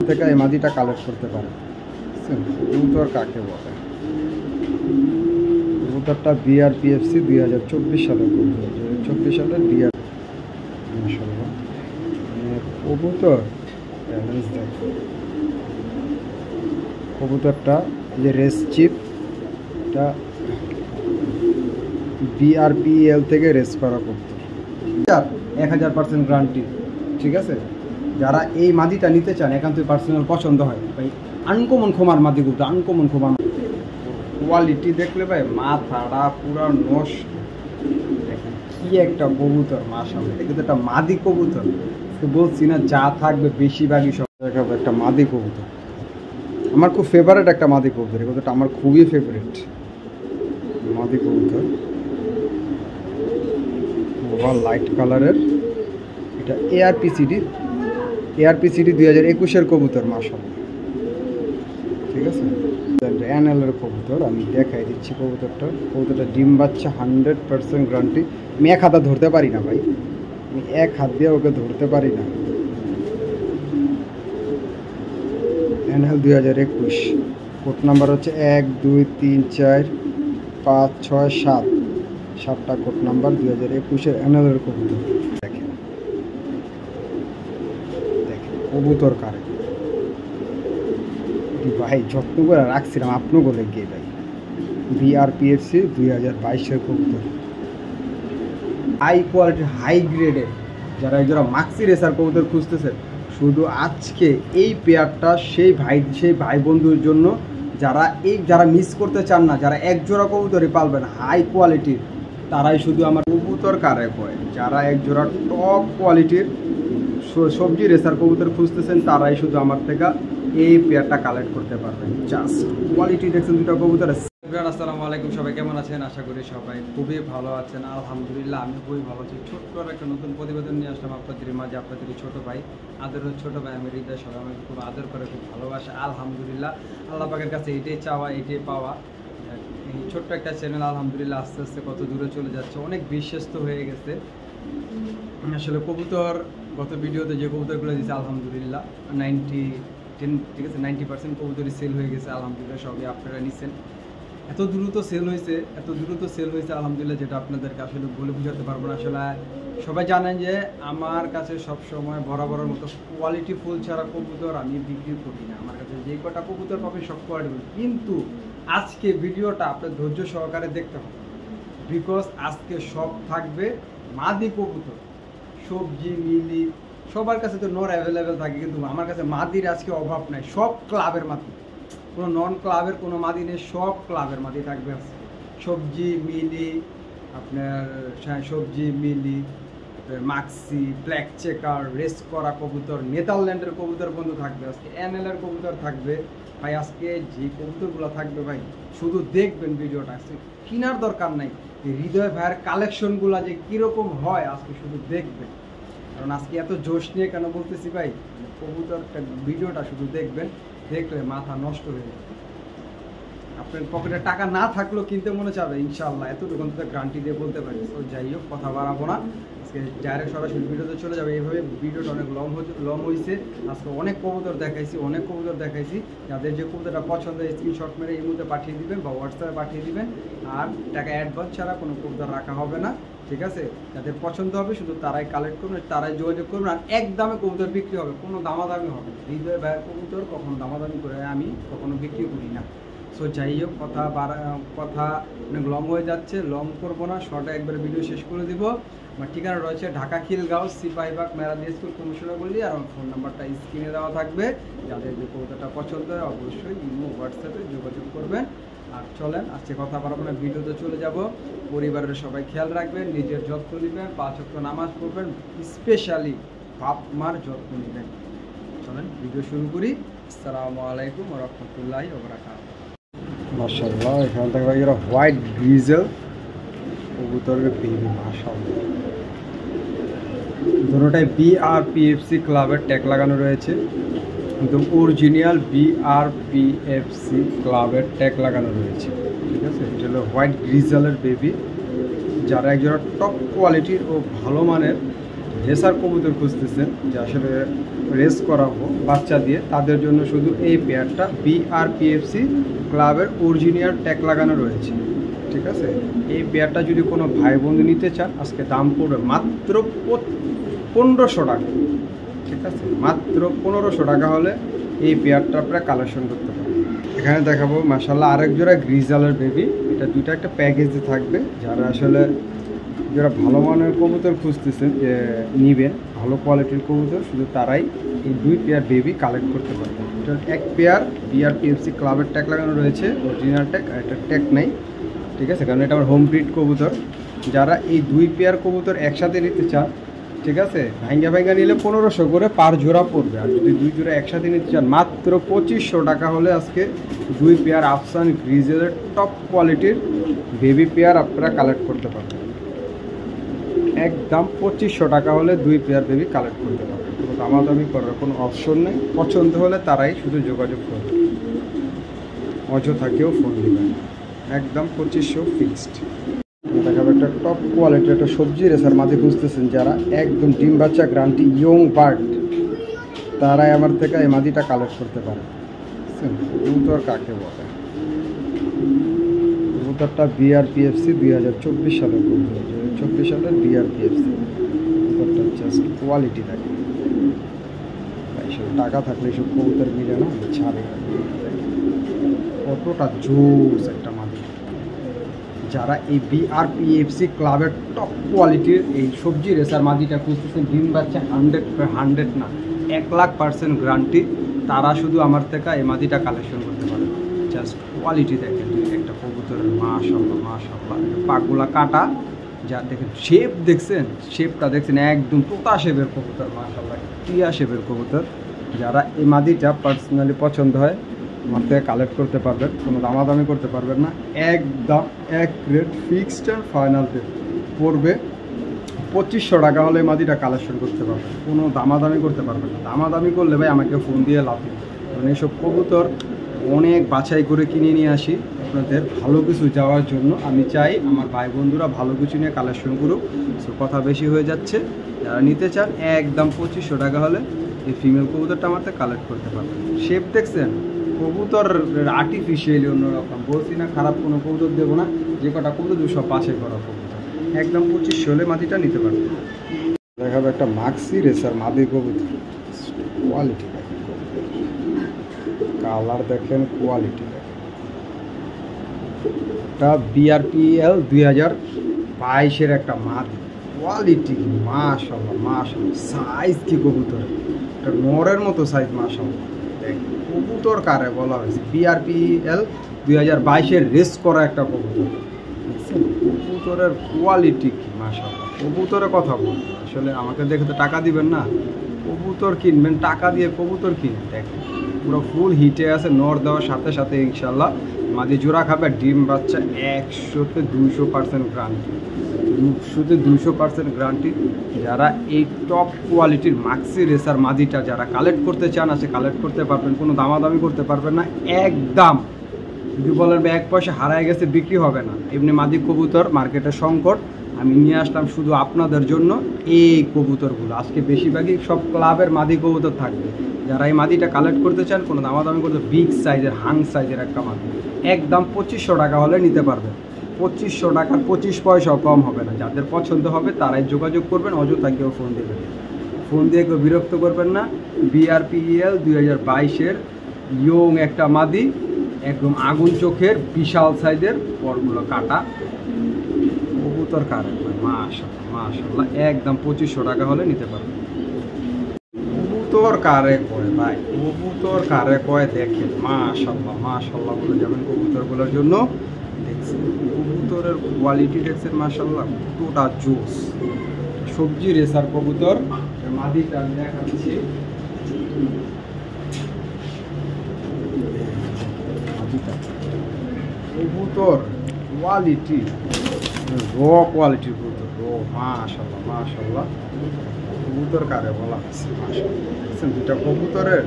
থেকে এই মাদিটা কালেক্ট করতে পারেন। কবুতর কাকে বলে? কবুতরটা বিআরপিএফসি 2024 সালের কবুতর, 2024 সালের বিআর মাশাআল্লাহ কবুতর। কবুতরটা যে রেস চিপ, এটা বিআরপিএল থেকে রেস করা কবুতর, 1000% গ্যারান্টি। ঠিক আছে, যারা এই মাদিটা নিতে চান, একান্তই পার্সোনাল পছন্দ হয় ভাই, আনকমন খোমার মাদি কবুতর, আনকমন খোমার কোয়ালিটি দেখলে ভাই মাথাটা পুরা নষ্ট। দেখেন কি একটা কবুতর, মাশাআল্লাহ। এটা কিন্তু একটা মাদি কবুতর, বলছি না যা থাকবে বেশিরভাগই সব দেখাবো। একটা মাদি কবুতর, আমার খুব ফেভারিট একটা মাদি কবুতর। এই কবুতরটা আমার খুবই ফেভারিট মাদি কবুতর, ওভার লাইট কালারের। এটা এআরপিসিডি 2021-এর কবুতর, মাশাআল্লাহ। ঠিক আছে, অ্যানেলের কবুতর। আমি দেখাই দিচ্ছি কবুতরটা ডিম বাচ্চা, 100% গ্যারান্টি। আমি এক হাতে ধরতে পারি না ভাই, আমি এক হাত দিয়ে ওকে ধরতে পারি না। অ্যানেল 2021, কোড নাম্বার হচ্ছে 1 2 3 4 5 6 7, 7টা কোড নাম্বার। 2021-এর অ্যানেলের কবুতর। দেখেন কবুতর কারে ভাই, যত্ন করে রাখছিলাম আপনি বলে গিয়ে ভাই। বিআরপিএফসি 2022-এর কবুতর, হাই কোয়ালিটি, হাই গ্রেডের। যারা এই যারা মাক্সি রেসার কবুতর খুঁজতেছে, শুধু আজকে এই পেয়ারটা সেই ভাই বন্ধুর জন্য, যারা মিস করতে চান না, যারা এক জোড়া কবুতরই পালবেন হাই কোয়ালিটির, তারাই শুধু আমার কবুতর কারে কয়। যারা এক জোড়া টপ কোয়ালিটির সবজি রেসার কবুতর খুঁজতেছেন, তারাই শুধু আমার থেকে এই পেয়ারটা কালেক্ট করতে পারবেন। জাস্ট কোয়ালিটি দেখছেন দুটো কবুতর। আসসালামু আলাইকুম, সবাই কেমন আছেন? আশা করি সবাই খুবই ভালো আছেন। আলহামদুলিল্লাহ আমি খুবই ভালো আছি। ছোট্ট একটা নতুন প্রতিবেদন নিয়ে আসলাম আপনাদের মাঝে। আপনাদের ছোট ভাই, আদরের ছোট ভাই, আমি হৃদয়, সবাই আমাকে খুব আদর করে, খুব ভালোবাসে। আলহামদুলিল্লাহ আল্লাহ পাকের কাছে এটাই চাওয়া, এটাই পাওয়া। এই ছোট্ট একটা চ্যানেল আলহামদুলিল্লাহ আস্তে আস্তে কত দূরে চলে যাচ্ছে, অনেক বিশ্বস্ত হয়ে গেছে। আসলে কবুতর গত ভিডিওতে যে কবুতরগুলো দিয়েছে আলহামদুলিল্লাহ 10 ঠিক আছে, 90% কবুতরই সেল হয়ে গেছে আলহামদুলিল্লাহ। সবই আপনারা নিচ্ছেন। এত দ্রুত সেল হয়েছে আলহামদুলিল্লাহ, যেটা আপনাদেরকে আসলে বলে বোঝাতে পারবো না। আসলে সবাই জানেন যে আমার কাছে সব সময় বরাবরের মতো কোয়ালিটি ফুল ছাড়া কবুতর আমি বিক্রি করি না। আমার কাছে যে কটা কবুতর পাবে সব কোয়ালিটি, কিন্তু আজকে ভিডিওটা আপনার ধৈর্য সহকারে দেখতে হবে, বিকজ আজকে সব থাকবে মাদি কবুতর। সবজি মিলি সবার কাছে তো নর অ্যাভেলেবেল থাকে, কিন্তু আমার কাছে মাদির আজকে অভাব নাই। সব ক্লাবের মাদি, কোনো নন ক্লাবের কোনো মাদি নেই, সব ক্লাবের মাদি থাকবে। সবজি মিলি, আপনার সবজি মিলি, মাক্সি, ব্ল্যাক চেকার, রেস করা কবুতর, নেদারল্যান্ডের কবুতর বন্ধু থাকবে আজকে, এনএলের কবুতর থাকবে ভাই। আজকে যে কবুতরগুলো থাকবে ভাই, শুধু দেখবেন ভিডিওটা, আজকে কেনার দরকার নাই। হৃদয় ভাইয়ের কালেকশনগুলো যে কীরকম হয় আজকে শুধু দেখবেন। কারণ আজকে এত জোশ নিয়ে কেন বলতেছি ভাই, কবুতরটা ভিডিওটা শুধু দেখবেন, দেখলে মাথা নষ্ট হয়ে যাবে। আপনার পকেটে টাকা না থাকলেও কিনতে মনে চাবে ইনশাআল্লাহ, এতটুকু অন্তত গ্যারান্টি দিয়ে বলতে পারি। তো যাই হোক, কথা বাড়াবো না, আজকে ডাইরেক্ট সরাসরি ভিডিওতে চলে যাবে। এইভাবে ভিডিওটা অনেক লং হয়েছে। আজকে অনেক কবুতর দেখাইছি। যাদের যে কবুতরটা পছন্দ হয় স্ক্রিনশট মেরে এই মুহূর্তে পাঠিয়ে দিবেন বা হোয়াটসঅ্যাপে পাঠিয়ে দিবেন। আর টাকা অ্যাডভান্স ছাড়া কোনো কবুতর রাখা হবে না, ঠিক আছে? যাদের পছন্দ হবে শুধু তারাই কালেক্ট করবেন, তারাই যোগাযোগ করবেন। আর এক দামে কবুতর বিক্রি হবে, কোনো দামাদামি হবে না। হৃদয় ভাইয়ের কবুতর কখনো দামাদামি করে আমি কখনো বিক্রি করি না। সো যাই হোক, কথা অনেক লং হয়ে যাচ্ছে, লং করবো না, শর্টে একবারে ভিডিও শেষ করে দিব। আমার ঠিকানা রয়েছে ঢাকা খিলগাঁও, সিপাহীবাগ, মেরাদি স্কুল, কমিশনার বললি। আর আমার ফোন নাম্বারটা স্ক্রিনে দেওয়া থাকবে। যাদের যে কবুতরটা পছন্দ হয় অবশ্যই ইমো, হোয়াটসঅ্যাপে যোগাযোগ করবেন। আর চলেন আজকে কথা বলবো না, ভিডিওতে চলে যাব। পরিবারের সবাই খেয়াল রাখবেন, নিজের যত্ন নেবেন, 5 ওয়াক্ত নামাজ পড়বেন, স্পেশালি বাপ মার যত্ন নেবেন। চলেন ভিডিও শুরু করি। আসসালামু আলাইকুম ওয়া রাহমাতুল্লাহি ওয়া বারাকাতুহু। মাশাআল্লাহ, এখান থেকে ভাই এরা হোয়াইট গ্রিজেল কবুতরের বেবি, মাশাআল্লাহ। দুটোটাই বিআরপিএফসি ক্লাবের ট্যাগ লাগানো রয়েছে, একদম অরিজিনাল বিআরপিএফসি ক্লাবের ট্যাগ লাগানো রয়েছে, ঠিক আছে? এটা হলো হোয়াইট গ্রিজেলের বেবি। যারা একজোড়া টপ কোয়ালিটির ও ভালো মানের রেসার কবুতর খুঁজতেছেন যে আসলে রেস করাবো বাচ্চা দিয়ে, তাদের জন্য শুধু এই পেয়ারটা বিআরপিএফসি ক্লাবের অরিজিনাল ট্যাগ লাগানো রয়েছে। ঠিক আছে, এই পেয়ারটা যদি কোনো ভাই বন্ধু নিতে চান আজকে দাম পড়বে মাত্র 1500 টাকা। ঠিক আছে, মাত্র 1500 টাকা হলে এই পেয়ারটা আপনারা কালেকশন করতে পারেন। এখানে দেখাবো মাশাআল্লাহ আরেক জোড়া গ্রিজালের বেবি, এটা দুইটা একটা প্যাকেজে থাকবে। যারা আসলে যারা ভালো মানের কবুতর খুঁজতেছেন যে নিবেন ভালো কোয়ালিটির কবুতর, শুধু তারাই এই 2 পেয়ার বেবি কালেক্ট করতে পারবেন। এটা এক পেয়ার বিআরপিএফসি ক্লাবের ট্যাগ লাগানো রয়েছে, অরিজিনাল ট্যাগ, আর এটা ট্যাগ নেই। ঠিক আছে, কারণ এটা আমার হোম ব্রিড কবুতর। যারা এই 2 পেয়ার কবুতর একসাথে নিতে চান, ঠিক আছে, ভাঙ্গা নিলে 1500 করে পার জোড়া পড়বে। আর যদি 2 জোড়া একসাথে নিতে চান মাত্র 2500 টাকা হলে আজকে 2 পেয়ার আফসান গ্রিজেলের টপ কোয়ালিটির বেবি পেয়ার আপনারা কালেক্ট করতে পারবেন। একদম 2500 টাকা হলে 2 পেয়ার বেবি কালেক্ট করতে পারবেন। কোনো দামাদামি করার কোনো অপশন নেই। পছন্দ হলে তারাই শুধু যোগাযোগ করবে, অযথা কেউ ফোন দেবেন। একদম 2500 ফিক্সড। দেখাবো একটা টপ কোয়ালিটির একটা সবজি রেসার মাঝে খুঁজতেছেন যারা, একদম ডিম বাচ্চা গ্রান্টি ইয়ং বার্ড, তারাই আমার থেকে এই মাদিটা কালেক্ট করতে পারে। কবুতর কাকে বলে? কবুতরটা বিআরপিএফসি 2024 সালের কবুতর, 2024 সালের বিআরপিএফসি কবুতরটা জাস্ট কোয়ালিটি থাকে। এইসব টাকা থাকলে এইসব কবুতর মিলে না, ছাড়ে কতটা জোস একটা মাদি। যারা এই বিআরপিএফসি ক্লাবের টপ কোয়ালিটির এই সবজি রেসার মাদিটা খুঁজতেছেন, ডিম বাচ্চা 100 না 1,00,000% গ্যারান্টি, তারা শুধু আমার থেকে এই মাদিটা কালেকশন করতে পারে। জাস্ট কোয়ালিটি দেখেন একটা কবুতরের, মাশাআল্লাহ মাশাআল্লাহ। পাকগুলা কাটা, যা দেখেন শেপ দেখছেন, শেপটা দেখছেন একদম তোতা শেপের কবুতর, মাশাআল্লাহ টিয়া শেপের কবুতর। যারা এই মাদিটা পার্সোনালি পছন্দ হয় আমার থেকে কালেক্ট করতে পারবেন, কোনো দামাদামি করতে পারবেন না। একদম এক rate fixed and final rate পড়বে 2500 টাকা হলে মাদিটা কালেকশন করতে পারবেন, কোনো দামাদামি করতে পারবেন না। দামাদামি করলে ভাই আমাকে ফোন দিয়ে লাভ নেই, কারণ এইসব কবুতর অনেক বাছাই করে কিনে নিয়ে আসি আপনাদের ভালো কিছু যাওয়ার জন্য। আমি চাই আমার ভাই বন্ধুরা ভালো কিছু নিয়ে কালেকশন করুক। সো কথা বেশি হয়ে যাচ্ছে, যারা নিতে চান একদম 2500 টাকা হলে এই ফিমেল কবুতরটা আমার থেকে কালেক্ট করতে পারবেন। শেপ দেখছেন কবুতর আর্টিফিশিয়ালি অন্যরকম, বলছি না খারাপ কোনো কবুতর দেবো না, যে কটা কবুতর সব বাছাই করা কবুতর। একদম 2500 হলে মাদিটা নিতে পারবেন। দেখাবো একটা মাক্সি রেসার মাদি কবুতর, কোয়ালিটি দেখেন, কালার দেখেন, কোয়ালিটি দেখেন। এটা বিআরপিএল 2022-এর একটা মাদি, কোয়ালিটি মাশাআল্লাহ মাশাআল্লাহ। সাইজ কি কবুতর, এটা নরের মতো সাইজ, মাশাআল্লাহ। কবুতর কারে বলা হয়েছে? বিআরপিএল 2022-এর রেস করা একটা কবুতর। কবুতরের কোয়ালিটি কি মাশাআল্লাহ। কবুতরের কথা বলবো, আসলে আমাকে দেখে তো টাকা দিবেন না, কবুতর কিনবেন টাকা দিয়ে, কবুতর কিনে দেখেন পুরো ফুল হিটে আছে। নর দেওয়ার সাথে সাথে ইনশাল্লাহ মাদি জোড়া খাবে, ডিম বাচ্চা 100-তে 200% গ্যারান্টি, 200-তে 200% গ্যারান্টি। যারা এই টপ কোয়ালিটির মাক্সি রেসার মাদিটা যারা কালেক্ট করতে চান আছে কালেক্ট করতে পারবেন, কোনো দামাদামি করতে পারবেন না। একদম যদি বলেন 1 পয়সা হারায় গেছে বিক্রি হবে না। এমনি মাদি কবুতর মার্কেটের সংকট, আমি নিয়ে আসলাম শুধু আপনাদের জন্য এই কবুতরগুলো। আজকে বেশিরভাগই সব ক্লাবের মাদি কবুতর থাকবে। যারা এই মাদিটা কালেক্ট করতে চান, কোনো দামাদামি করতে, বিগ সাইজের হাং সাইজের একটা মাদি, একদম 2500 টাকা হলে নিতে পারবেন। 2500 টাকার 25 পয়সাও কম হবে না। যাদের পছন্দ হবে তারাই যোগাযোগ করবেন, অযথা কেউ ফোন দেবেন, ফোন দিয়ে কেউ বিরক্ত করবেন না। বিআরপিএল 2022-এর ইয়ং একটা মাদি, একদম আগুন চোখের বিশাল সাইজের, পরগুলো কাটা কবুতর কারে মাশাআল্লাহ মাশাআল্লাহ। একদম 2500 টাকা হলে নিতে পারবেন। কবুতর কারে কয় ভাই, কবুতর কারে কয় দেখেন, মাশাআল্লাহ মাশাআল্লাহ বলে যাবেন কবুতরগুলোর জন্য। দেখছেন কবুতরের কোয়ালিটি দেখছেন মাশাআল্লাহ, কতটা জোস। সবজি রেসার কবুতর মাদিটা দেখাচ্ছি, কবুতর কোয়ালিটি কোয়ালিটির কবুতর, মাশাআল্লাহ মাশাআল্লাহ। কবুতর কারে বলা হচ্ছে মাশাআল্লাহ। দেখছেন দুটা কবুতরের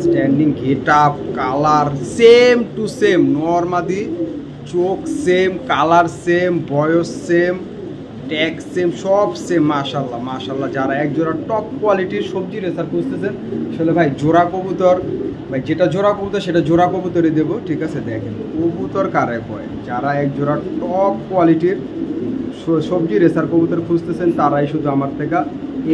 standing, get up, colour same to same, নর মাদি, চোখ সেম, কালার সেম, বয়স সেম, ট্যাগ সেম, সব সেম। মাশাল্লাহ মাশাল্লাহ। যারা এক জোড়া টপ কোয়ালিটির সবজি রেসার খুঁজতেছেন, আসলে ভাই জোড়া কবুতর, ভাই যেটা জোড়া কবুতর সেটা জোড়া কবুতরই দেবো, ঠিক আছে। দেখেন কবুতর কারে কয়, যারা এক জোড়া টপ কোয়ালিটির সবজি রেসার কবুতর খুঁজতেছেন তারাই শুধু আমার থেকে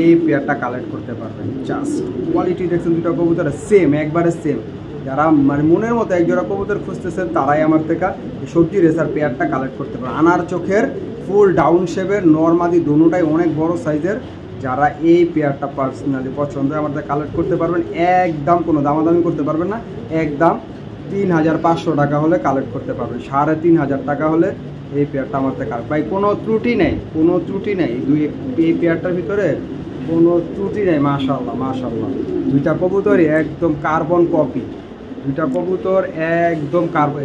এই পেয়ারটা কালেক্ট করতে পারবেন। জাস্ট কোয়ালিটি দেখছেন, দুটো কবুতর সেম, একবারে সেম। যারা মানে মনের মতো এক জোড়া কবুতর খুঁজতেছেন তারাই আমার থেকে সবজি রেসার পেয়ারটা কালেক্ট করতে পারেন। আনার চোখের ফুল ডাউন শেপের নর্মাদি দুটোটাই অনেক বড় সাইজের। যারা এই পেয়ারটা পার্সোনালি পছন্দ হয় আমার থেকে কালেক্ট করতে পারবেন। একদম কোনো দামাদামি করতে পারবেন না, একদম 3500 টাকা হলে কালেক্ট করতে পারবেন। 3500 টাকা হলে এই পেয়ারটা আমার থেকে ভাই কোনো ত্রুটি নেই, কোনো ত্রুটি নেই। এই পেয়ারটার ভিতরে কোনো ত্রুটি নেই। মাশাল্লাহ মাশাল্লাহ। দুইটা কবুতরই একদম কার্বন কপি, দুইটা কবুতর একদম কার্বন।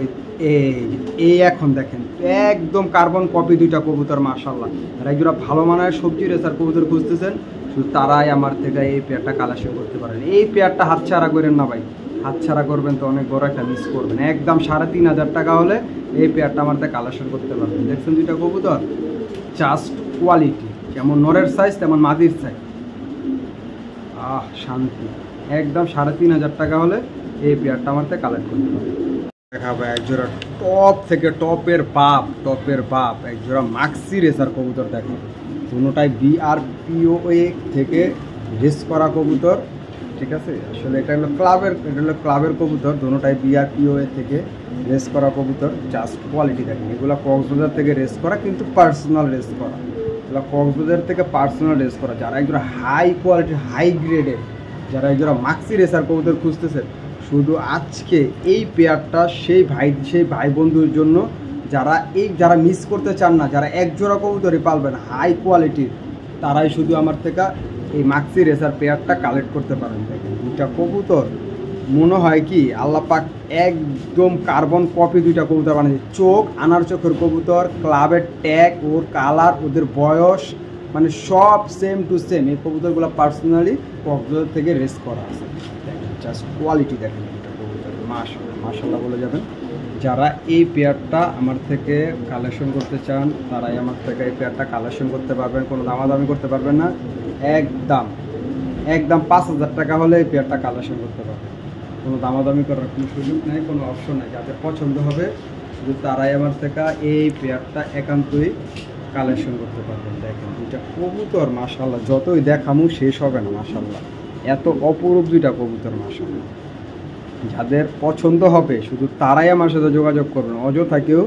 এই এখন দেখেন একদম কার্বন কপি দুইটা কবুতর। মাশাল্লাহ। আর একজোড়া ভালো মানের সবজি রেসার কবুতর খুঁজতেছেন শুধু তারাই আমার থেকে এই পেয়ারটা কালেকশন করতে পারেন। এই পেয়ারটা হাতছাড়া করেন না ভাই, হাতছাড়া করবেন তো অনেক বড় একটা মিস করবেন। একদম 3500 টাকা হলে এই পেয়ারটা আমার থেকে কালেকশন করতে পারবেন। দেখছেন দুইটা কবুতর, জাস্ট কোয়ালিটি, যেমন নরের সাইজ তেমন মাদির সাইজ। শান্তি। একদম 3500 টাকা হলে এই পেয়ারটা আমার থেকে কালেক্ট করতে পারবেন। দেখাবো একজোড়া টপ থেকে টপের বাপ একজোড়া মাক্সি রেসার কবুতর। দেখেন দুটোটাই BRPOA থেকে রেস করা কবুতর, ঠিক আছে। আসলে এটা হলো ক্লাবের কবুতর। দুটোটাই BRPOA থেকে রেস করা কবুতর। জাস্ট কোয়ালিটি দেখেন, এগুলো কক্সবাজার থেকে রেস করা, কিন্তু পার্সোনাল রেস করা। এগুলো কক্সবাজার থেকে পার্সোনাল রেস করা। যারা একজোড়া হাই কোয়ালিটি হাই গ্রেডের, যারা একজোড়া মাক্সি রেসার কবুতর খুঁজতেছে, শুধু আজকে এই পেয়ারটা সেই ভাই বন্ধুর জন্য, যারা মিস করতে চান না, যারা এক জোড়া কবুতরই পালবেন হাই কোয়ালিটির, তারাই শুধু আমার থেকে এই মাক্সি রেসার পেয়ারটা কালেক্ট করতে পারেন। দেখেন দুইটা কবুতর মনে হয় কি আল্লাহ পাক একদম কার্বন কপি দুইটা কবুতর বানিয়েছে। চোখ আনার চোখের কবুতর, ক্লাবের ট্যাগ, ওর কালার, ওদের বয়স, মানে সব সেম টু সেম। এই কবুতরগুলো পার্সোনালি কক্সবাজার থেকে রেস করা আছে। দেখেন জাস্ট কোয়ালিটি দেখেন দুইটা কবুতর। মাশাআল্লাহ মাশাআল্লাহ বলে যাবেন। যারা এই পেয়ারটা আমার থেকে কালেকশন করতে চান তারাই আমার থেকে এই পেয়ারটা কালেকশন করতে পারবেন। কোনো দামাদামি করতে পারবেন না। একদম 5000 টাকা হলে এই পেয়ারটা কালেকশন করতে পারবেন। কোনো দামাদামি করার কোনো সুযোগ নেই, কোনো অপশন নেই। যাদের পছন্দ হবে শুধু তারাই আমার থেকে এই পেয়ারটা একান্তই কালেকশন করতে পারবেন। দেখেন দুইটা কবুতর মাশাআল্লাহ, যতই দেখামু শেষ হবে না। মাশাআল্লাহ এত অপরূপ দুইটা কবুতর। মাশাআল্লাহ যাদের পছন্দ হবে শুধু তারাই আমার সাথে যোগাযোগ করবেন। অযথা কেউ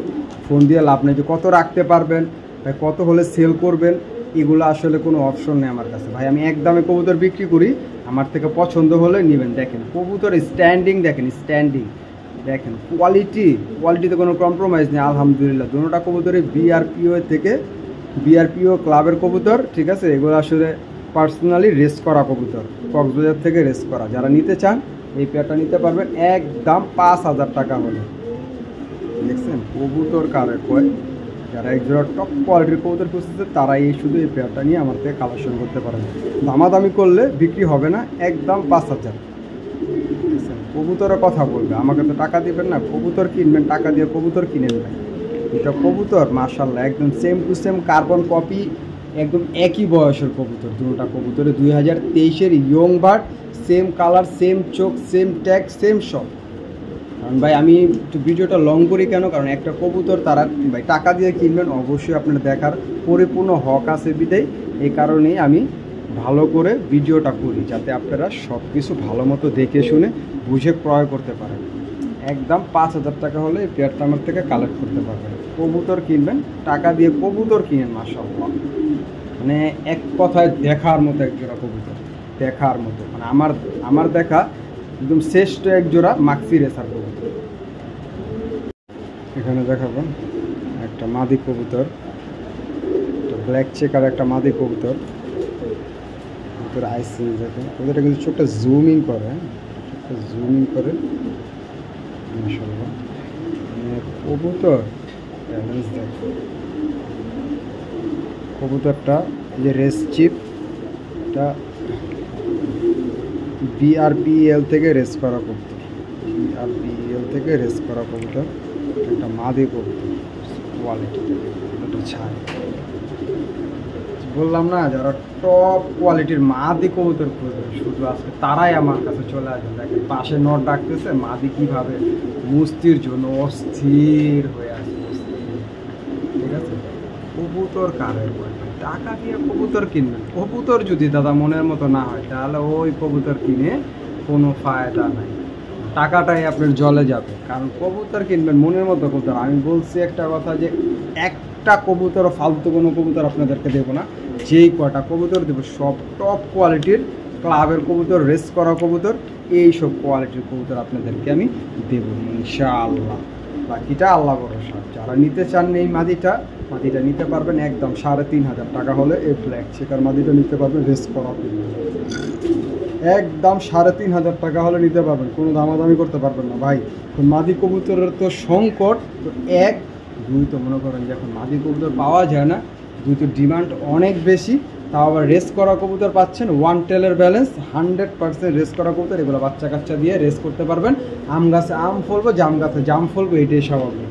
ফোন দিয়ে লাভ নেই যে কত রাখতে পারবেন, ভাই কত হলে সেল করবেন, এগুলো আসলে কোনো অপশন নেই আমার কাছে। ভাই আমি একদমে কবুতর বিক্রি করি, আমার থেকে পছন্দ হলে নেবেন। দেখেন কবুতর স্ট্যান্ডিং, দেখেন স্ট্যান্ডিং, দেখেন কোয়ালিটিতে কোনো কম্প্রোমাইজ নেই। আলহামদুলিল্লাহ দুটোটা কবুতরই BRPO ক্লাবের কবুতর, ঠিক আছে। এগুলো আসলে পার্সোনালি রেস করা কবুতর, কক্সবাজার থেকে রেস করা। যারা নিতে চান এই পেয়ারটা নিতে পারবেন একদম 5000 টাকা হলে। দেখছেন কবুতর কারে কয়, যারা একজোড়া টপ কোয়ালিটির কবুতর খুঁজতেছে তারাই শুধু এই পেয়ারটা নিয়ে আমার থেকে কালেকশন করতে পারেন। দামাদামি করলে বিক্রি হবে না, একদম 5000। দেখছেন কবুতরের কথা বলবে, আমাকে তো টাকা দিবেন না। কবুতর কিনবেন, টাকা দিয়ে কবুতর কিনেন ভাই। এটা কবুতর মাশাআল্লাহ একদম same to same carbon copy, একদম একই বয়সের কবুতর। দুটোটা কবুতরে 2023-এর young bird, same colour, same চোখ, সেম ট্যাগ, সেম সব। কারণ ভাই আমি একটু ভিডিওটা লং করি কেন, কারণ একটা কবুতর তারা ভাই টাকা দিয়ে কিনবেন, অবশ্যই আপনার দেখার পরিপূর্ণ হক আছে বিধায় এই কারণেই আমি ভালো করে ভিডিওটা করি, যাতে আপনারা সব কিছু ভালো মতো দেখে শুনে বুঝে ক্রয় করতে পারেন। একদম 5000 টাকা হলে এই পেয়ারটা আমার থেকে কালেক্ট করতে পারবেন। কবুতর কিনবেন, টাকা দিয়ে কবুতর কিনেন। মাশাআল্লাহ মানে এক কথায় দেখার মতো একজোড়া কবুতর, দেখার মতো। মানে আমার দেখা একদম শ্রেষ্ঠ একজোড়া মাক্সি রেসার কবুতর। এখানে দেখাবেন একটা মাদি কবুতর, একটা ব্ল্যাক চেকার, একটা মাদি কবুতর। কবুতর আইসি দেখেন, কবুতরটা কিন্তু চোখটা জুমিং করে, মাশাআল্লাহ মানে কবুতর ব্যালেন্স দেখেন। কবুতরটা যে রেস চিপ, এটা BRPL থেকে রেস করা কবুতর, একটা মাদি কবুতর। কোয়ালিটি একটা ছাড় বললাম না, যারা টপ কোয়ালিটির মাদি কবুতর খুঁজবে শুধু আজকে তারাই আমার কাছে চলে আসবে। দেখেন পাশে নট ডাকতেছে, মাদি কীভাবে মুস্তির জন্য অস্থির হয়ে আছে, অস্থির। ঠিক আছে, কবুতর কারের টাকা দিয়ে কবুতর কিনবেন, কবুতর যদি দাদা মনের মতো না হয় তাহলে ওই কবুতর কিনে কোনো ফায়দা নাই, টাকাটাই আপনার জলে যাবে। কারণ কবুতর কিনবেন মনের মতো কবুতর। আমি বলছি একটা কথা, যে একটা কবুতর ফালতু কোনো কবুতর আপনাদেরকে দেবো না, যেই কটা কবুতর দেবো সব টপ কোয়ালিটির ক্লাবের কবুতর, রেস করা কবুতর, এইসব কোয়ালিটির কবুতর আপনাদেরকে আমি দেবো ইনশাআল্লাহ। বাকিটা আল্লাহ ভরসা। যারা নিতে চান এই মাদিটা নিতে পারবেন একদম 3,500 টাকা হলে। এই ব্ল্যাক চেকার মাদিটা নিতে পারবেন, রেস করা একদম 3,500 টাকা হলে নিতে পারবেন, কোনো দামাদামি করতে পারবেন না ভাই। মাদি কবুতরের তো সংকট, তো এক দুই তো মনে করেন যে এখন মাদি কবুতর পাওয়া যায় না, দুই তো ডিমান্ড অনেক বেশি। তাও আবার রেস করা কবুতর পাচ্ছেন, ওয়ান টেলের ব্যালেন্স 100% রেস করা কবুতর। এগুলো বাচ্চা কাচ্চা দিয়ে রেস করতে পারবেন। আম গাছে আম ফলবো, জাম গাছে জাম ফলবো, এটাই স্বাভাবিক।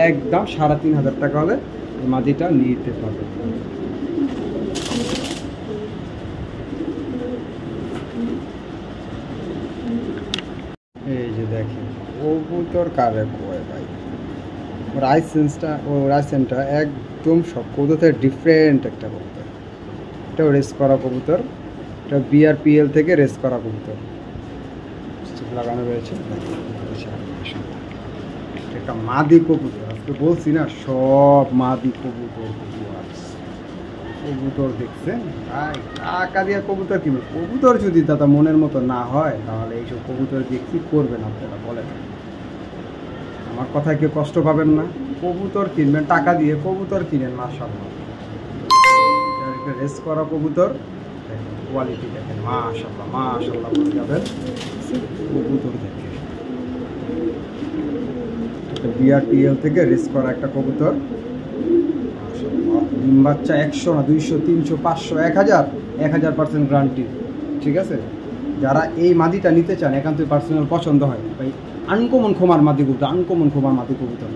একদম 3,500 টাকা হলে মাদিটা নিতে পারবেন। এই যে দেখেন কবুতর কারে কয় ভাই, ওর আইসেন্সটা একদম সব কবুতর থেকে ডিফারেন্ট একটা কবুতর। এটাও রেস করা কবুতর, এটা বিআরপিএল থেকে রেস করা কবুতর লাগানো রয়েছে। একটা মাদি কবুতর, আজকে বলছি না সব মাদি কবুতর। কবুতর দেখছেন টাকা দিয়ে কবুতর কিনবে, কবুতর যদি দাদা মনের মতো না হয় তাহলে এইসব কবুতর দিয়ে কী করবেন আপনারা বলেন? আমার কথায় কেউ কষ্ট পাবেন না। কবুতর কিনবেন টাকা দিয়ে, কবুতর কিনেন মাশাআল্লাহ। রেস করা কবুতর কোয়ালিটি দেখেন মাশাআল্লাহ মাশাআল্লাহ বলে যাবেন। কবুতর দেখেন বিআরটিএল থেকে রেস করা একটা কবুতর, ডিম বাচ্চা 100 না 200 300 500 1000% গ্যারান্টি। ঠিক আছে, যারা এই মাদিটা নিতে চান, একান্তই পার্সোনাল পছন্দ হয় ভাই, আনকমন খোমার মাদি কবুতর, আনকমন খোমার মাদি কবুতর।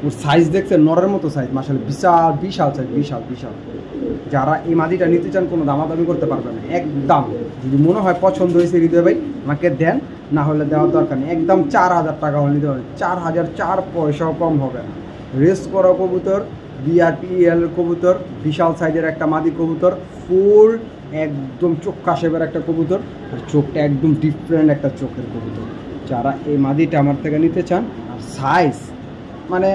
ওর সাইজ দেখছেন নরের মতো সাইজ, মাশাআল্লাহ বিশাল বিশাল সাইজ, বিশাল বিশাল। যারা এই মাদিটা নিতে চান কোনো দামাদামি করতে পারবেন না, একদম যদি মনে হয় পছন্দ হয়েছে হৃদয় ভাই আমাকে দেন, না হলে দেওয়ার দরকার নেই। একদম 4,000 টাকা হলে নিতে পারবেন, 4,000 4 পয়সাও কম হবে না। রেস করা কবুতর, বিআরপিএল কবুতর, বিশাল সাইজের একটা মাদি কবুতর, ফুল একদম চোখা শেপের একটা কবুতর, আর চোখটা একদম ডিফারেন্ট একটা চোখের কবুতর। যারা এই মাদিটা আমার থেকে নিতে চান, আর সাইজ মানে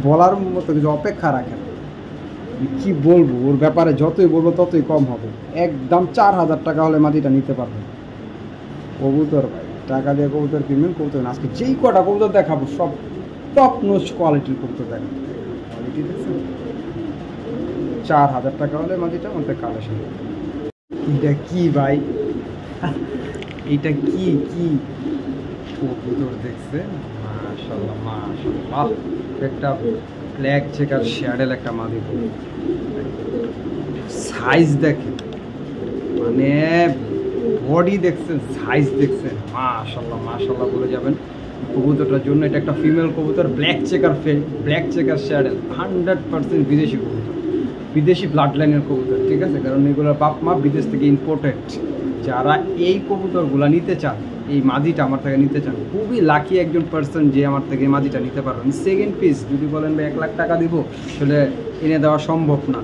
বলার মতো কিছু, অপেক্ষা রাখেন, কী বলবো ওর ব্যাপারে, যতই বলবো ততই কম হবে। একদম 4,000 টাকা হলে মাদিটা নিতে পারবেন। কবুতর ভাই টাকা দিয়ে কবুতর কিনবেন, কবুতর আজকে যেই কটা কবুতর দেখাবো সব টপ নোচ কোয়ালিটির কবুতর দেখাবো। কোয়ালিটি দেখছেন, 4,000 টাকা হলে মাদিটা আমাদের কালেকশন। এটা কি ভাই, এটা কি কি কবুতর দেখছেন মাশাআল্লাহ মাশাআল্লাহ। একটা ব্ল্যাক চেকার শ্যাডেল একটা মাদি কবুতর, সাইজ দেখেন মানে বডি দেখছেন, সাইজ দেখছেন মাশাআল্লাহ মাশাআল্লাহ বলে যাবেন। কবুতরটার জন্য এটা একটা ফিমেল কবুতর, ব্ল্যাক চেকার শ্যাডেল, 100% বিদেশি কবুতর, বিদেশি ব্লাড লাইনের কবুতর। ঠিক আছে, কারণ এগুলোর বাপ মা বিদেশ থেকে ইম্পোর্টেড। যারা এই কবুতরগুলো নিতে চান, এই মাদিটা আমার থেকে নিতে চান, খুবই লাকি একজন পার্সন যে আমার থেকে এই মাদিটা নিতে পারবেন। সেকেন্ড পিস যদি বলেন ভাই 1 লাখ টাকা দিব, আসলে এনে দেওয়া সম্ভব না।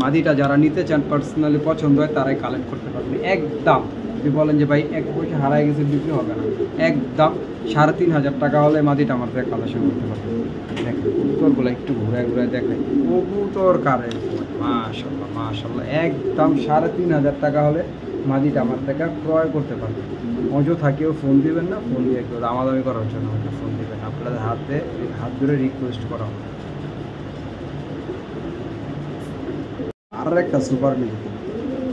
মাদিটা যারা নিতে চান, পার্সোনালি পছন্দ হয়, তারাই কালেক্ট করতে পারবেন। একদম যদি বলেন যে ভাই 1 পয়সা হারাই গেছে, বিক্রি হবে না, একদম 3,500 টাকা হলে মাদিটা আমার থেকে কালেকশন করতে পারবেন। দেখেন কবুতরগুলো একটু ঘুরে ঘুরে দেখেন, কবুতর কারে মাশাআল্লাহ মাশাআল্লাহ। একদম 3,500 টাকা হলে মাদিটা আমার থেকে ক্রয় করতে পারবেন। অযথা কেউ ফোন দিবেন না, ফোন দিয়ে কেউ দামাদামি করার জন্য আমাকে ফোন দিবেন, আপনাদের হাত ধরে রিকোয়েস্ট করা হবে। আর একটা সুপার মিলি,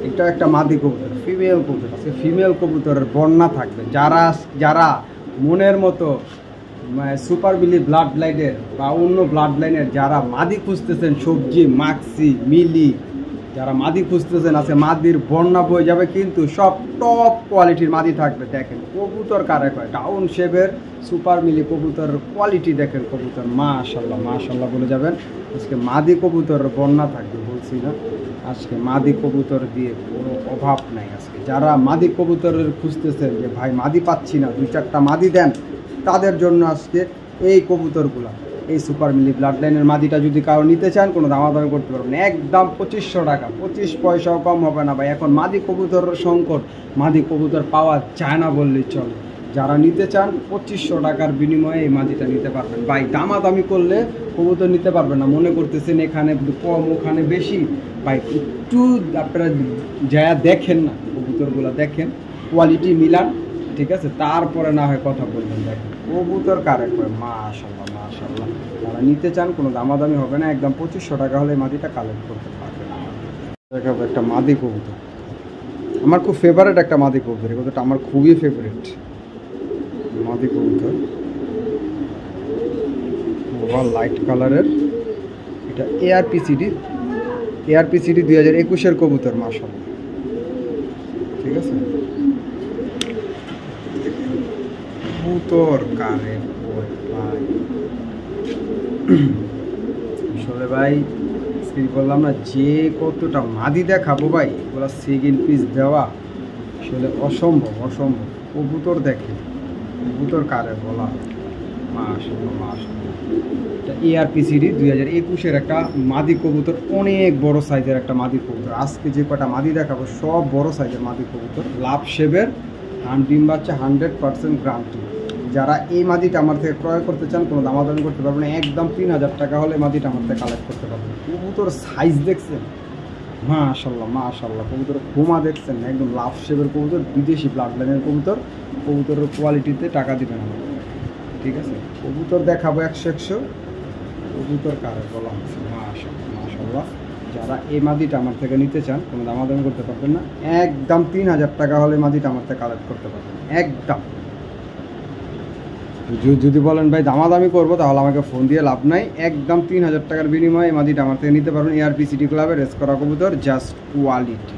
এটা একটা মাদি কবুতর, ফিমেল কবুতর। আজকে ফিমেল কবুতরের বন্যা থাকবে। যারা মনের মতো সুপার মিলি ব্লাড লাইনের বা অন্য ব্লাড লাইনের যারা মাদি খুঁজতেছেন, সবজি মাক্সি মিলি যারা মাদি খুঁজতেছেন, আছে মাদির বন্যা বয়ে যাবে, কিন্তু সব টপ কোয়ালিটির মাদি থাকবে। দেখেন কবুতর কারে কয়, ডাউন শেপের সুপার মিলি কবুতর কোয়ালিটি দেখেন, কবুতর মাশাআল্লাহ মাশাআল্লাহ বলে যাবেন। আজকে মাদি কবুতর বন্যা থাকবে, বলছি না আজকে মাদি কবুতর দিয়ে কোনো অভাব নাই। আজকে যারা মাদি কবুতরের খুঁজতেছেন যে ভাই মাদি পাচ্ছি না, 2-4টা মাদি দেন, তাদের জন্য আজকে এই কবুতরগুলো, এই সুপার মিলি ব্লাড লাইনের মাদিটা যদি কারো নিতে চান কোনো দামাদামি করতে পারবেন না, একদম 2500 টাকা, 25 পয়সাও কম হবে না ভাই। এখন মাদি কবুতরের সংকট, মাদি কবুতর পাওয়া যায় না বললেই চলে। যারা নিতে চান 2500 টাকার বিনিময়ে এই মাদিটা নিতে পারবেন ভাই। দামাদামি করলে কবুতর নিতে পারবেন না, মনে করতেছেন এখানে কম ওখানে বেশি ভাই। একটু আপনারা যা দেখেন না, কবুতরগুলো দেখেন, কোয়ালিটি মিলান, ঠিক আছে, তারপরে না হয় কথা বলবেন। দেখেন কবুতর কারে করে, মাশাআল্লাহ মাশাআল্লাহ। যারা নিতে চান কোনো দামাদামি হবে না, একদম 2500 টাকা হলে এই মাদিটা কালেক্ট করতে পারবেন। দেখাবো একটা মাদি কবুতর, আমার খুব ফেভারিট একটা মাদি কবুতর। এই কবুতরটা আমার খুবই ফেভারিট মাদি কবুতর, ওভার লাইট কালারের। এটা এআরপিসিডি 2021-এর কবুতর, মাশাআল্লাহ, ঠিক আছে। কবুতর কারে ভাই, আসলে ভাই বললাম না যে কতটা মাদি দেখাবো ভাই, ওগুলো সেকেন্ড পিস দেওয়া আসলে অসম্ভব। কবুতর দেখে, কবুতর কারে বলা, মাশাআল্লাহ মাশাআল্লাহ। এটা এআরপিসিডি 2021-এর একটা মাদি কবুতর, অনেক বড় সাইজের একটা মাদি কবুতর। আজকে যে কটা মাদি দেখাবো সব বড় সাইজের মাদি কবুতর, লাভ শেভের, ডিম বাচ্চা 100% গ্যারান্টি। যারা এই মাদিটা আমার থেকে ক্রয় করতে চান কোনো দামাদামি করতে পারবেন না, একদম 3000 টাকা হলে মাদিটা আমার থেকে কালেক্ট করতে পারবেন। কবুতর সাইজ দেখছেন, মাশাআল্লাহ মাশাআল্লাহ। কবুতর ঘুমা দেখছেন, একদম লাভ শেভের কবুতর, বিদেশি ব্লাড লাইনের কবুতর। কবুতরের কোয়ালিটিতে টাকা দিবেন আমার, ঠিক আছে। কবুতর দেখাবো 100 কবুতর কারে বলা হচ্ছে, মাশাআল্লাহ মাশাআল্লাহ। যারা এই মাদিটা আমার থেকে নিতে চান কোনো দামাদামি করতে পারবেন না, একদম 3000 টাকা হলে মাদিটা আমার থেকে কালেক্ট করতে পারবেন একদম। যদি বলেন ভাই দামাদামি করবো তাহলে আমাকে ফোন দিয়ে লাভ নাই, একদম 3000 টাকার বিনিময়ে মাদিটা আমার থেকে নিতে পারবেন। এআরপিসিডি ক্লাবের রেস করা কবুতর, just quality.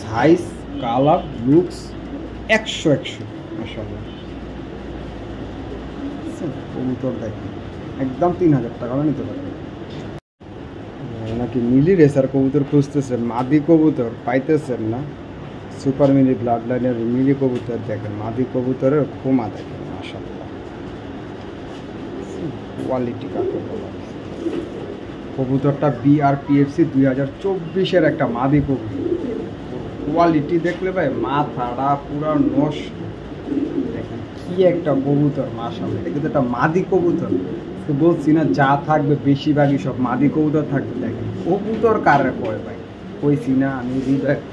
Size, colour, looks 100 মাশাআল্লাহ। কবুতর দেখেন, একদম 3000 টাকা হলে নিতে পারবেন। নাকি মিলি রেসার কবুতর খুঁজতেছেন, মাদি কবুতর পাইতেছেন না, সুপার মিলি ব্লাড লাইনের মিলি কবুতর দেখেন, মাদি কবুতরের খোমা দেখেন, মাশাআল্লাহ কোয়ালিটি কাকে বলা। কবুতরটা বিআরপিএফসি 2024-এর একটা মাদি কবুতর, কোয়ালিটি দেখলে ভাই মাথাটা পুরো নষ্ট। দেখেন কি একটা কবুতর, মাশাআল্লাহ। এটা কিন্তু একটা মাদি কবুতর, বলছি না যা থাকবে বেশিরভাগই সব মাদি কবুতর থাকবে। দেখেন কবুতর কারে পড়ে ভাই, কইছি না আমি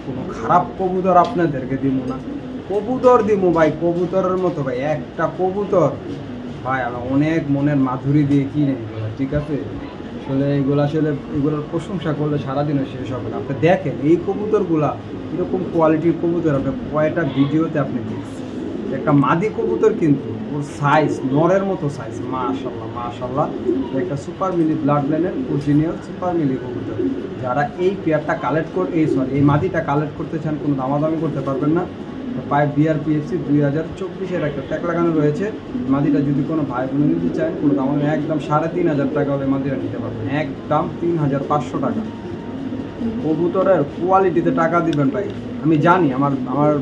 কোনো খারাপ কবুতর আপনাদেরকে দিব না, কবুতর দিব ভাই কবুতরের মতো ভাই। একটা কবুতর ভাই আমি অনেক মনের মাধুরী দিয়ে কিনে এগুলো, ঠিক আছে। আসলে এগুলোর প্রশংসা করলে সারাদিনও শেষ হবে না। আপনি দেখেন এই কবুতরগুলা এরকম কোয়ালিটির কবুতর আপনি কয়টা ভিডিওতে আপনি দেখছেন। একটা মাদি কবুতর কিন্তু ওর সাইজ নরের মতো সাইজ, মাশাআল্লাহ মাশাআল্লাহ। একটা সুপার মিলি ব্লাড লাইনের অরিজিনাল সুপার মিলি কবুতর। যারা এই পেয়ারটা কালেক্ট এই মাদিটা কালেক্ট করতে চান কোনো দামাদামি করতে পারবেন না। পায়ে বিআরপিএফসি 2024-এর একটা ট্যাগ লাগানো রয়েছে। মাদিটা যদি কোনো ভাই বোন নিতে চান কোনো দামাদামি, একদম 3500 টাকা হলে মাদিটা নিতে পারবেন, একদম 3500 টাকা। কবুতরের কোয়ালিটিতে টাকা দিবেন ভাই। আমি জানি আমার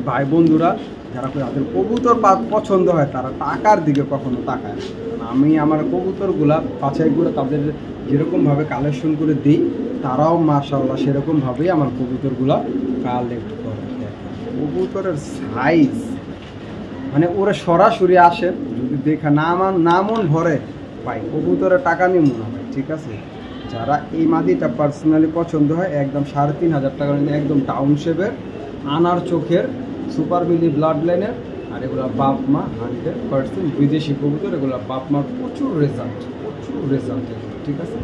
ভাই বন্ধুরা যারা তাদের কবুতর পছন্দ হয় তারা টাকার দিকে কখনো তাকায় না। আমি আমার কবুতরগুলা বাছাই করে তাদের যেরকমভাবে কালেকশন করে দিই, তারাও মাশাআল্লাহ সেরকমভাবেই আমার কবুতরগুলা কালেক্ট করে। কবুতরের সাইজ মানে ওরা সরাসরি আসে, যদি দেখা না মন ভরে ভাই কবুতরের টাকা নিয়ে মনে হয়, ঠিক আছে। যারা এই মাদিটা পার্সোনালি পছন্দ হয় একদম 3500 টাকা, একদম টাউনশেপের আনার চোখের সুপার মিলি ব্লাড লাইনের। আর এগুলো বাপ মা 100% বিদেশি কবুতর, এগুলো বাপ মার প্রচুর রেজাল্ট, ঠিক আছে।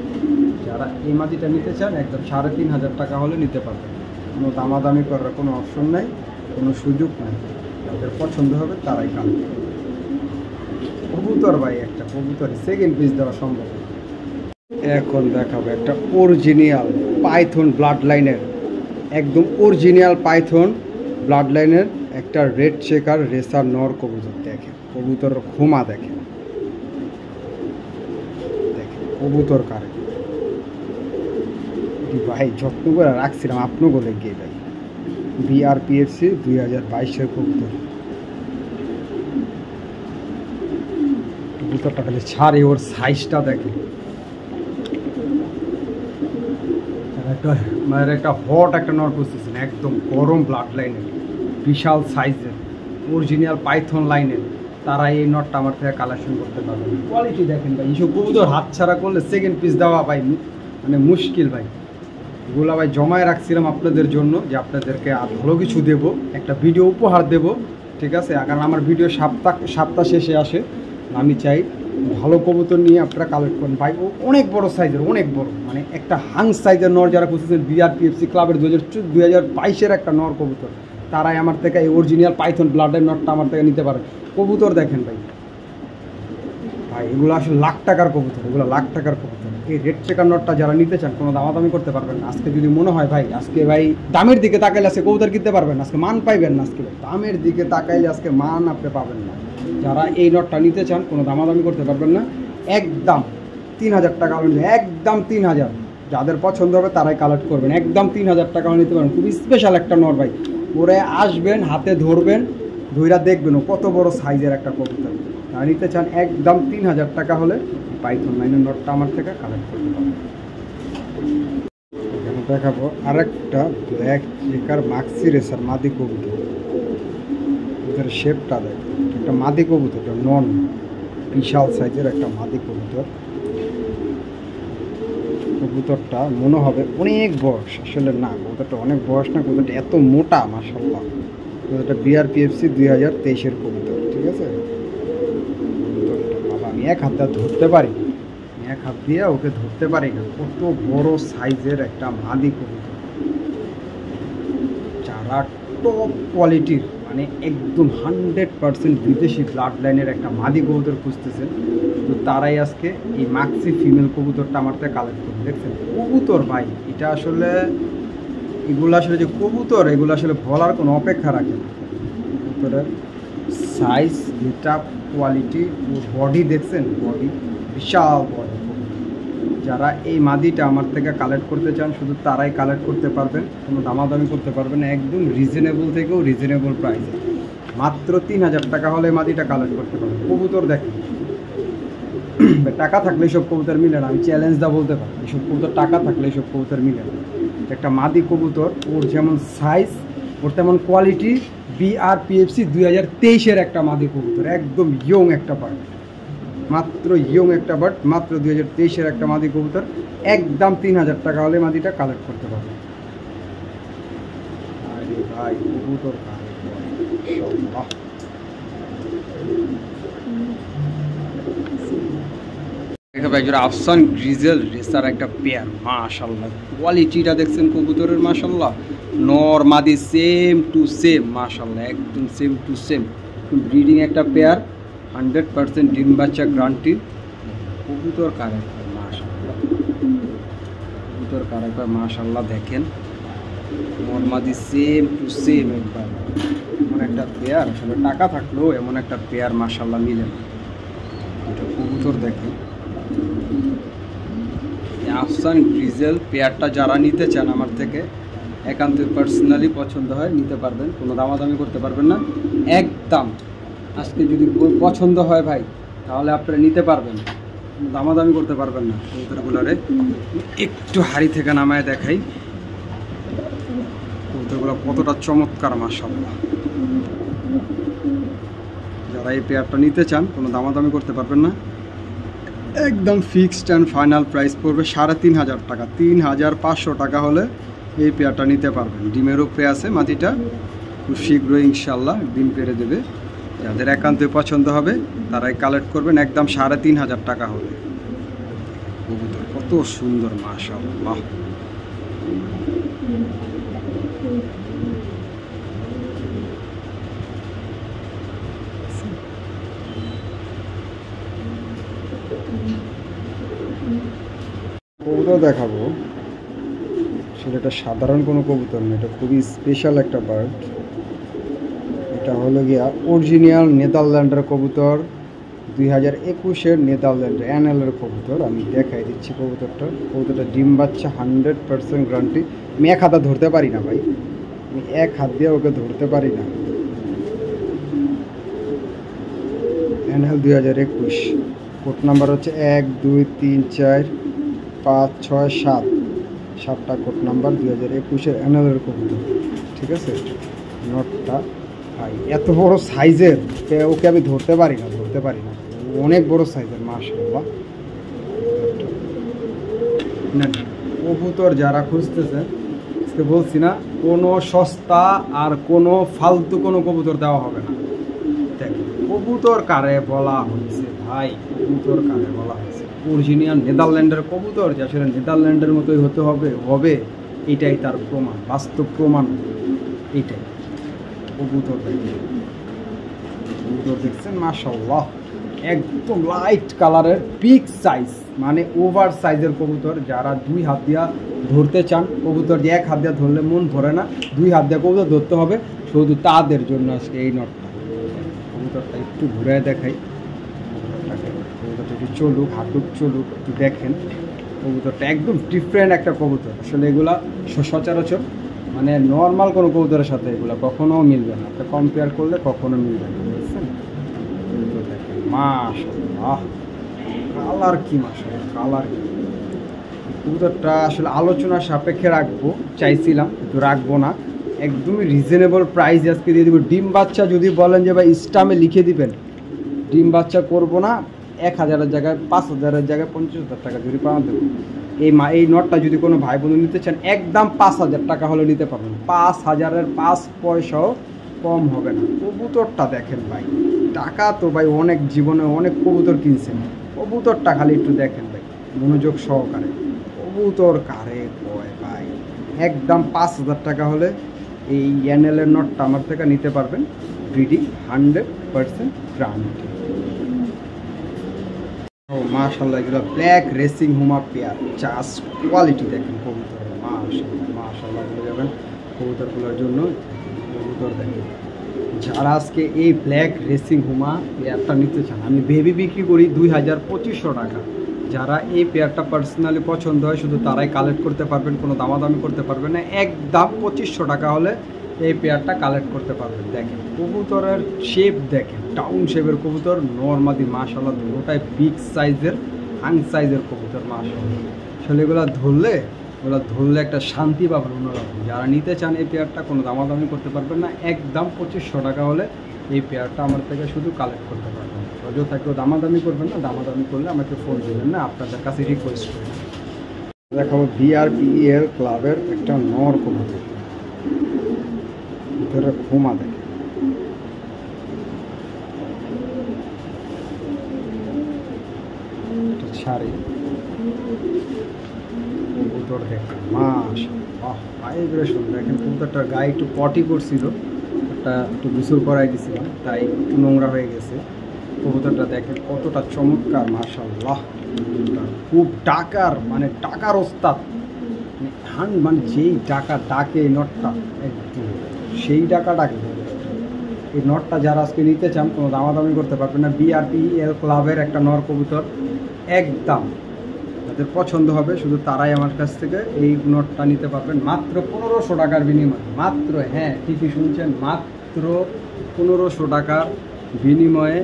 যারা এই মাদিটা নিতে চান একদম 3500 টাকা হলে নিতে পারবেন, কোনো দামাদামি করার কোনো অপশন নাই, কোনো সুযোগ নাই। যাদের পছন্দ হবে তারাই কাম কবুতর ভাই, একটা কবুতর সেকেন্ড পিস দেওয়া সম্ভব। এখন দেখাবো একটা অরিজিনাল পাইথন ব্লাড লাইনের, একদম অরিজিনাল পাইথন ব্লাড লাইনের একটা রেড চেকার রেসার নর কবুতর। দেখেন কবুতরের খোমা দেখেন, কবুতর কারে ভাই যত্ন করে রাখছিলাম আপনাকে লেগে ভাই বিআরপিএফসি 2022-এর কবুতর। কবুতরটা খালি ছাড়ে, ওর সাইজটা দেখে মানে একটা হট একটা নর করতেছেন, একদম গরম ব্লাড লাইনের বিশাল সাইজের অরিজিনাল পাইথন লাইনের। তারা এই নটটা আমার থেকে কালেকশন করতে পারবে। কোয়ালিটি দেখেন ভাই, এইসব কবুতর হাত ছাড়া করলে সেকেন্ড পিস দেওয়া ভাই মানে মুশকিল ভাই। এগুলো ভাই জমায় রাখছিলাম আপনাদের জন্য, যে আপনাদেরকে আর ভালো কিছু দেব, একটা ভিডিও উপহার দেব, ঠিক আছে। কারণ আমার ভিডিও সপ্তাহ শেষে আসে, আমি চাই ভালো কবুতর নিয়ে আপনারা কালেক্ট করেন ভাই। ও অনেক বড় সাইজের, অনেক বড়, মানে একটা হাং সাইজের নর যারা খুঁজছেন বিআরপিএফসি ক্লাবের 2022-এর একটা নর কবুতর, তারাই আমার থেকে এই অরিজিনাল পাইথন ব্লাডের নটটা আমার থেকে নিতে পারে। কবুতর দেখেন ভাই, ভাই এগুলো আসলে লাখ টাকার কবুতর, এগুলো লাখ টাকার কবুতর। এই রেড চেকার নটটা যারা নিতে চান কোনো দামাদামি করতে পারবেন না। আজকে যদি মনে হয় ভাই আজকে ভাই দামের দিকে তাকাইলে আজকে কবুতর কিনতে পারবেন না, আজকে মান পাইবেন না। আজকে দামের দিকে তাকাইলে আজকে মান আপনি পাবেন না। যারা এই নটটা নিতে চান কোনো দামাদামি করতে পারবেন না, একদম 3000 টাকা হলে, একদম 3000। যাদের পছন্দ হবে তারাই কালেক্ট করবেন, একদম 3000 টাকা নিতে পারেন। খুবই স্পেশাল একটা নর ভাই, ওরে আসবেন হাতে ধরবেন, ধইরা দেখবেন ও কত বড় সাইজের একটা কবুতর। যারা নিতে চান একদম 3000 টাকা হলে পাইথন লাইনের নটটা আমার থেকে কালেক্ট করতে পারবেন। এখানে দেখাবো আরেকটা ব্ল্যাক চেকার মাক্সি রেসার মাদি কবুতর। ওদের শেপটা দেখ, একটা মাদি কবুতর, নন বিশাল সাইজের একটা মাদি কবুতর। কবুতরটা মনে হবে অনেক বয়স, আসলে না কবুতরটা অনেক বয়স না, কবুতরটা এত মোটা মাশাআল্লাহ। কবুতরটা বিআরপিএফসি 2023-এর কবুতর, ঠিক আছে। বাবা আমি এক হাতে ধরতে পারি, এক হাত দিয়ে ওকে ধরতে পারি না, কত বড় সাইজের একটা মাদি কবুতর। যারা টপ কোয়ালিটির মানে একদম 100% বিদেশি ব্লাড লাইনের একটা মাদি কবুতর খুঁজতেছেন, তো তারাই আজকে এই মাক্সি ফিমেল কবুতরটা আমার থেকে কালেক্ট করবে। দেখছেন কবুতর ভাই, এটা আসলে এগুলো আসলে যে কবুতর, এগুলো আসলে বলার কোনো অপেক্ষা রাখে না। কবুতরের সাইজ, যেটা কোয়ালিটি, বডি দেখছেন, বডি বিশাল বডি। যারা এই মাদিটা আমার থেকে কালেক্ট করতে চান শুধু তারাই কালেক্ট করতে পারবেন, কোনো দামাদামি করতে পারবেন না, একদম রিজনেবল থেকেও রিজনেবল প্রাইসে মাত্র 3000 টাকা হলে মাদিটা কালেক্ট করতে পারবেন। কবুতর দেখেন, টাকা থাকলে এইসব কবুতর মিলে না, আমি চ্যালেঞ্জ দা বলতে পারি, এইসব কবুতর টাকা থাকলে এইসব কবুতর মিলে না। একটা মাদি কবুতর, ওর যেমন সাইজ ওর তেমন কোয়ালিটি, বিআরপিএফসি 2023-এর একটা মাদি কবুতর, একদম ইয়ং একটা বার্ড, মাত্র ইয়ং একটা বার্ড, মাত্র 2023-এর একটা মাদি কবুতর, একদম 3000 টাকা হলে মাদিটা কালেক্ট করতে পারবে। আরে ভাই কবুতর আফসান গ্রিজেল রেসার একটা পেয়ার, মাশাআল্লাহ কোয়ালিটিটা দেখছেন কবুতরের, মাশাআল্লাহ নর মাদি সেম টু সেম, মাশাআল্লাহ একদম সেম টু সেম। ব্রিডিং একটা পেয়ার, 100% ডিম বাচ্চা গ্যারান্টি। কবুতর কারেক্টার মাশাআল্লাহ, কবুতর কারেক্টার মাশাআল্লাহ দেখেন, নর মাদি সেম টু সেম। একবার এমন একটা পেয়ার আসলে টাকা থাকলেও এমন একটা পেয়ার মাশাআল্লাহ মিলে না। এটা কবুতর দেখেন, আফসান গ্রিজেল পেয়ারটা যারা নিতে চান আমার থেকে, একান্ত পার্সোনালি পছন্দ হয় নিতে পারবেন, কোনো দামাদামি করতে পারবেন না, একদম। আজকে যদি পছন্দ হয় ভাই তাহলে আপনারা নিতে পারবেন, দামাদামি করতে পারবেন না। কবুতরগুলারে একটু হাড়ি থেকে নামায় দেখাই, কবুতরগুলো কতটা চমৎকার মাশাআল্লাহ। যারা এই পেয়ারটা নিতে চান কোনো দামাদামি করতে পারবেন না, একদম ফিক্সড অ্যান্ড ফাইনাল প্রাইস পড়বে 3500 টাকা। 3500 টাকা হলে এই পেয়ারটা নিতে পারবেন। ডিমের উপরে আছে মাটিটা, খুব শীঘ্রই ইনশাল্লাহ ডিম পেড়ে দেবে। যাদের একান্তই পছন্দ হবে তারাই কালেক্ট করবেন, একদম 3500 টাকা হবে। কবুতর কত সুন্দর মাশাআল্লাহ। কবুতর দেখাবো, সেটা সাধারণ কোনো কবুতর না, এটা খুবই স্পেশাল একটা বার্ড। এটা হলো গিয়া অরিজিনাল নেদারল্যান্ডের কবুতর, 2021-এর নেদারল্যান্ড অ্যানেলের কবুতর। আমি দেখাই দিচ্ছি কবুতরটা ডিম বাচ্চা 100% গ্যারান্টি। আমি এক হাতে ধরতে পারি না ভাই, আমি এক হাত দিয়ে ওকে ধরতে পারি না। অ্যানেল 2021, কোড নাম্বার হচ্ছে 1 2 3 4 5 6 7, 7টা কোড নাম্বার। 2021-এর অ্যানেলের কবুতর, ঠিক আছে। নটটা ভাই এত বড় সাইজের, ওকে আমি ধরতে পারি না, অনেক বড় সাইজের মাশাআল্লাহ। না কবুতর যারা খুঁজতেছে, আজকে বলছি না কোনো সস্তা আর কোনো ফালতু কোনো কবুতর দেওয়া হবে না। দেখ কবুতর কারে বলা হয়েছে ভাই, কবুতর কারে বলা হয়েছে অরিজিনাল নেদারল্যান্ডের কবুতর, যে আসলে নেদারল্যান্ডের মতোই হতে হবে এটাই তার প্রমাণ, বাস্তব প্রমাণ এইটাই। কবুতর দেখছেন মাশাআল্লাহ, একদম লাইট কালারের বিগ সাইজ, মানে ওভার সাইজের কবুতর। যারা 2 হাত দিয়া ধরতে চান কবুতর, যে এক হাত দিয়া ধরলে মন ভরে না, 2 হাত দিয়া কবুতর ধরতে হবে, শুধু তাদের জন্য আজকে এই নটটা। কবুতরটা একটু ঘুরে দেখাই, কবুতরটা একটু চলুক, হাঁটুক চলুক, একটু দেখেন। কবুতরটা একদম ডিফারেন্ট একটা কবুতর। আসলে এগুলা সচরাচর মানে নর্মাল কোনো কবুতরের সাথে এগুলো কখনো মিলবে না, তো কম্পেয়ার করলে কখনো মিলবে না, বুঝছেন। কবুতর দেখেন মাশাআল্লাহ, কালার কি মাশাআল্লাহ, কালার কি। কবুতরটা আসলে আলোচনার সাপেক্ষে রাখবো চাইছিলাম, কিন্তু রাখবো না। একদমই রিজনেবল প্রাইস আজকে দিয়ে দিব। ডিম বাচ্চা যদি বলেন যে ভাই স্টামে লিখে দিবেন, ডিম বাচ্চা করবো না, 1000-এর জায়গায় 5000-এর জায়গায় 50,000 টাকা যদি পাওয়া দেবো। এই নটটা যদি কোনো ভাই বোন নিতে চান, একদম 5000 টাকা হলে নিতে পারবেন। 5000-এর 5 পয়সাও কম হবে না। কবুতরটা দেখেন ভাই, টাকা তো ভাই অনেক, জীবনে অনেক কবুতর কিনছেন, কবুতরটা খালি একটু দেখেন ভাই মনোযোগ সহকারে। কবুতর কারে কয় ভাই, একদম 5000 টাকা হলে এই অ্যানেলের নটটা আমার থেকে নিতে পারবেন, ব্রিডিং 100% গ্যারান্টি। ও মাশাআল্লাহ, এগুলো ব্ল্যাক রেসিং হুমা পেয়ার, জাস্ট কোয়ালিটি দেখেন কবুতর, মাশাআল্লাহ বলে যাবেন কবুতরগুলোর জন্য। কবুতর দেখেন, যারা আজকে এই ব্ল্যাক রেসিং হুমা পেয়ারটা নিতে চান, আমি বেবি বিক্রি করি 2200 টাকা। যারা এই পেয়ারটা পার্সোনালি পছন্দ হয় শুধু তারাই কালেক্ট করতে পারবেন, কোনো দামাদামি করতে পারবেন না। একদম 2500 টাকা হলে এই পেয়ারটা কালেক্ট করতে পারবেন। দেখেন কবুতরের শেপ দেখেন, টাউন শেপের কবুতর, নর্মাদি মাশাআল্লাহ, দুটোটাই বিগ সাইজের, হাং সাইজের কবুতর মাশাআল্লাহ। আসলে এগুলো ধরলে একটা শান্তি পাবেন অন্যরকম। যারা নিতে চান এই পেয়ারটা, কোনো দামাদামি করতে পারবেন না। একদম 2500 টাকা হলে এই পেয়ারটা আমার থেকে শুধু কালেক্ট করতে পারবেন। অযথা কেউ দামাদামি করবেন না, দামাদামি করলে আমাকে ফোন দিবেন না, আপনাদের কাছে রিকোয়েস্ট করি। দেখাবো বিআরপিএল ক্লাবের একটা নর কবুতর, ভিতরে ঘুমা দেখে, ছাড়ি কবুতর দেখেন মাশাআল্লাহ, ভাইব্রেশন দেখেন। কবুতরটার গায়ে একটু পটি করছিল, একটু গোসল করাই দিয়েছিলাম, তাই একটু নোংরা হয়ে গেছে। কবুতরটা দেখেন কতটা চমৎকার মাশাআল্লাহ। খুব টাকার ওস্তাদ, মানে যেই টাকা ডাকে এই নটটা, একদম সেই টাকা ডাকে এই নটটা। যারা আজকে নিতে চান কোনো দামাদামি করতে পারবেন না। বিআরপিএল ক্লাবের একটা নর কবুতর, একদম যাদের পছন্দ হবে শুধু তারাই আমার কাছ থেকে এই নটটা নিতে পারবেন মাত্র 1500 টাকার বিনিময়ে। মাত্র, হ্যাঁ ঠিকই শুনছেন, মাত্র 1500 টাকার বিনিময়ে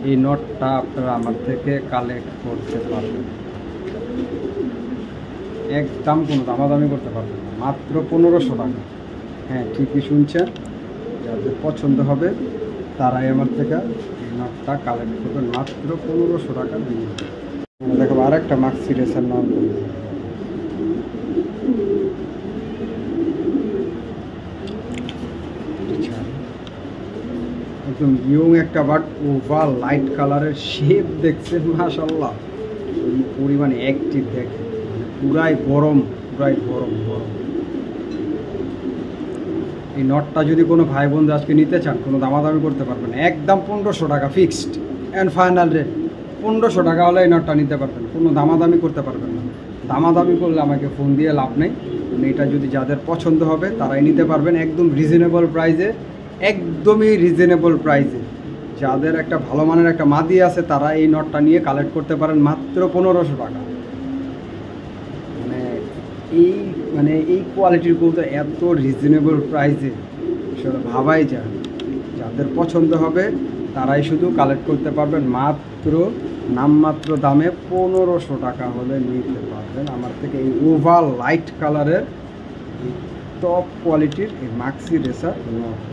এই নটটা আপনারা আমার থেকে কালেক্ট করতে পারবেন। একদম কোনো দামাদামি করতে পারবেন না, মাত্র 1500 টাকা। হ্যাঁ ঠিকই শুনছেন, যাদের পছন্দ হবে তারাই আমার থেকে এই নটটা কালেক্ট করবেন মাত্র 1500 টাকার বিনিময়ে। দেখো আর একটা মাক্সি রেসার নাম, একদম ইয়ং একটা বাট, ওভার লাইট কালারের শেপ দেখছেন মাশাআল্লাহ, এই পরিমাণে অ্যাক্টিভ দেখেন, পুরাই গরম। এই নটটা যদি কোনো ভাই বোন আজকে নিতে চান কোনো দামাদামি করতে পারবেন না, একদম 1500 টাকা ফিক্সড অ্যান্ড ফাইনাল রেট। 1500 টাকা হলে এই নটটা নিতে পারবেন, কোনো দামাদামি করতে পারবেন না। দামাদামি করলে আমাকে ফোন দিয়ে লাভ নেই। এটা যদি যাদের পছন্দ হবে তারাই নিতে পারবেন একদম রিজনেবল প্রাইসে, একদমই রিজনেবল প্রাইসে। যাদের একটা ভালো মানের একটা মাদি আছে তারা এই নটটা নিয়ে কালেক্ট করতে পারেন মাত্র 1500 টাকা। মানে এই কোয়ালিটির কবুতর এত রিজনেবল প্রাইসে সেটা ভাবাই যায়। যাদের পছন্দ হবে তারাই শুধু কালেক্ট করতে পারবেন মাত্র নামমাত্র দামে 1500 টাকা হলে নিতে পারবেন আমার থেকে এই ওভাল লাইট কালারের টপ কোয়ালিটির এই মাক্সি রেসার নট।